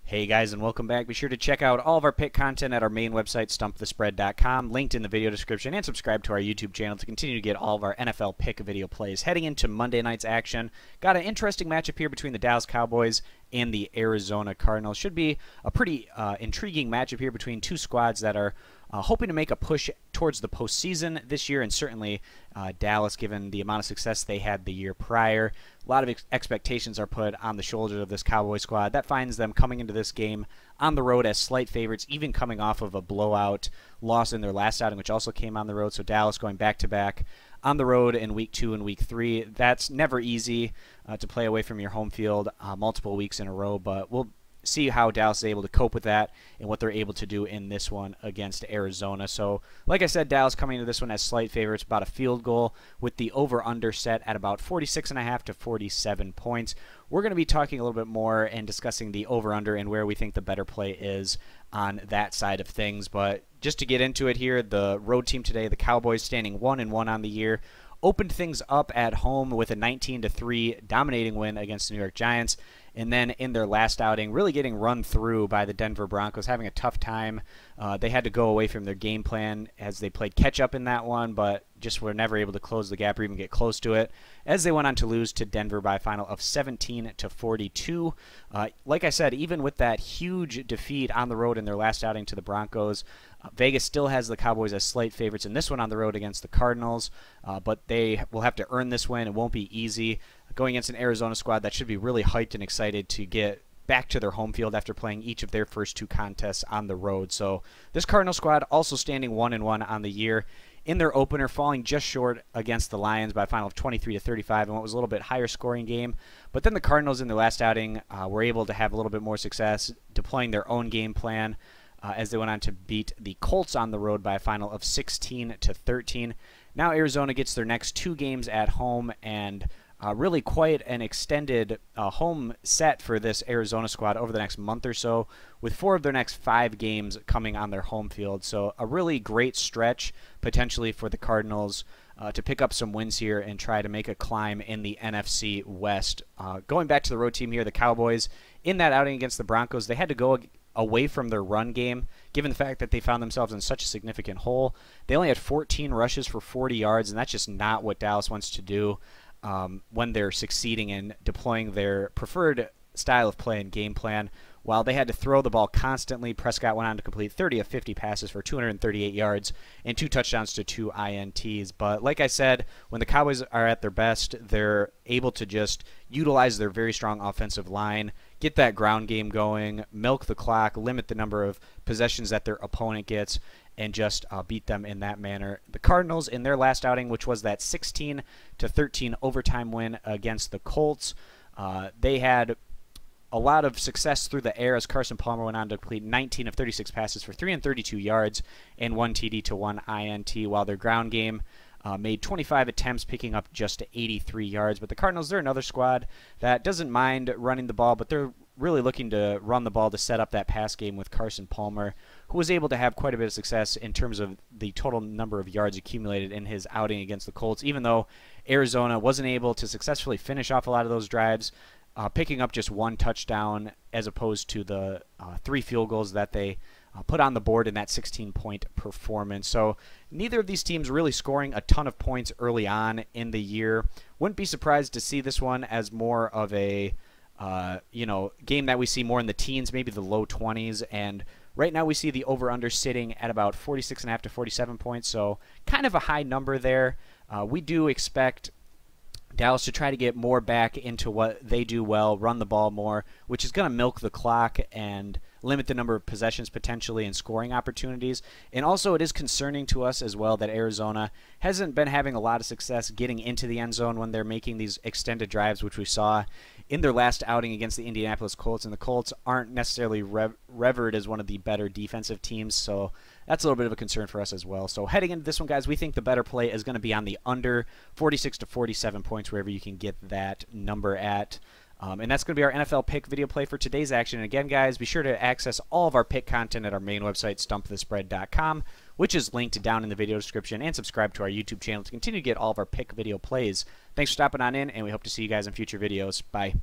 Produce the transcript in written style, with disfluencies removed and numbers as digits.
Hey guys, and welcome back. Be sure to check out all of our pick content at our main website, stumpthespread.com, linked in the video description, and subscribe to our YouTube channel to continue to get all of our NFL pick video plays. Heading into Monday night's action, got an interesting matchup here between the Dallas Cowboys and the Arizona Cardinals. Should be a pretty intriguing matchup here between two squads that are hoping to make a push towards the postseason this year, and certainly Dallas, given the amount of success they had the year prior. A lot of expectations are put on the shoulders of this Cowboy squad. That finds them coming into this game on the road as slight favorites, even coming off of a blowout loss in their last outing, which also came on the road. So Dallas going back-to-back on the road in Week 2 and Week 3. That's never easy to play away from your home field multiple weeks in a row, but we'll see how Dallas is able to cope with that and what they're able to do in this one against Arizona. So, like I said, Dallas coming into this one as slight favorites, about a field goal, with the over-under set at about 46.5 to 47 points. We're going to be talking a little bit more and discussing the over-under and where we think the better play is on that side of things. But just to get into it here, the road team today, the Cowboys, standing 1-1 on the year, opened things up at home with a 19-3 dominating win against the New York Giants. And then in their last outing, really getting run through by the Denver Broncos, having a tough time. They had to go away from their game plan as they played catch-up in that one, but just were never able to close the gap or even get close to it, as they went on to lose to Denver by a final of 17-42. Like I said, even with that huge defeat on the road in their last outing to the Broncos, Vegas still has the Cowboys as slight favorites in this one on the road against the Cardinals, but they will have to earn this win. It won't be easy. Going against an Arizona squad that should be really hyped and excited to get back to their home field after playing each of their first two contests on the road. So this Cardinal squad also standing 1-1 on the year. In their opener, falling just short against the Lions by a final of 23-35 in what was a little bit higher scoring game. But then the Cardinals in their last outing were able to have a little bit more success deploying their own game plan as they went on to beat the Colts on the road by a final of 16-13. Now Arizona gets their next two games at home, and really quite an extended home set for this Arizona squad over the next month or so, with 4 of their next 5 games coming on their home field. So a really great stretch potentially for the Cardinals to pick up some wins here and try to make a climb in the NFC West. Going back to the road team here, the Cowboys, in that outing against the Broncos, they had to go away from their run game, given the fact that they found themselves in such a significant hole. They only had 14 rushes for 40 yards, and that's just not what Dallas wants to do when they're succeeding in deploying their preferred style of play and game plan. While they had to throw the ball constantly, Prescott went on to complete 30 of 50 passes for 238 yards and 2 touchdowns to 2 INTs. But like I said, when the Cowboys are at their best, they're able to just utilize their very strong offensive line, get that ground game going, milk the clock, limit the number of possessions that their opponent gets, and just beat them in that manner. The Cardinals, in their last outing, which was that 16-13 overtime win against the Colts, they had a lot of success through the air as Carson Palmer went on to complete 19 of 36 passes for 332 yards and 1 TD to 1 INT, while their ground game made 25 attempts, picking up just 83 yards. But the Cardinals, they're another squad that doesn't mind running the ball, but they're really looking to run the ball to set up that pass game with Carson Palmer, who was able to have quite a bit of success in terms of the total number of yards accumulated in his outing against the Colts, even though Arizona wasn't able to successfully finish off a lot of those drives, picking up just 1 touchdown as opposed to the 3 field goals that they put on the board in that 16-point performance. So neither of these teams really scoring a ton of points early on in the year. Wouldn't be surprised to see this one as more of a game that we see more in the teens, maybe the low 20s, and right now we see the over-under sitting at about 46.5 to 47 points, so kind of a high number there. We do expect Dallas to try to get more back into what they do well, run the ball more, which is going to milk the clock and limit the number of possessions potentially and scoring opportunities. And also it is concerning to us as well that Arizona hasn't been having a lot of success getting into the end zone when they're making these extended drives, which we saw in their last outing against the Indianapolis Colts. And the Colts aren't necessarily revered as one of the better defensive teams, so that's a little bit of a concern for us as well. So heading into this one, guys, we think the better play is going to be on the under 46 to 47 points, wherever you can get that number at. And that's going to be our NFL pick video play for today's action. And again, guys, be sure to access all of our pick content at our main website, stumpthespread.com, which is linked down in the video description, and subscribe to our YouTube channel to continue to get all of our pick video plays. Thanks for stopping on in, and we hope to see you guys in future videos. Bye.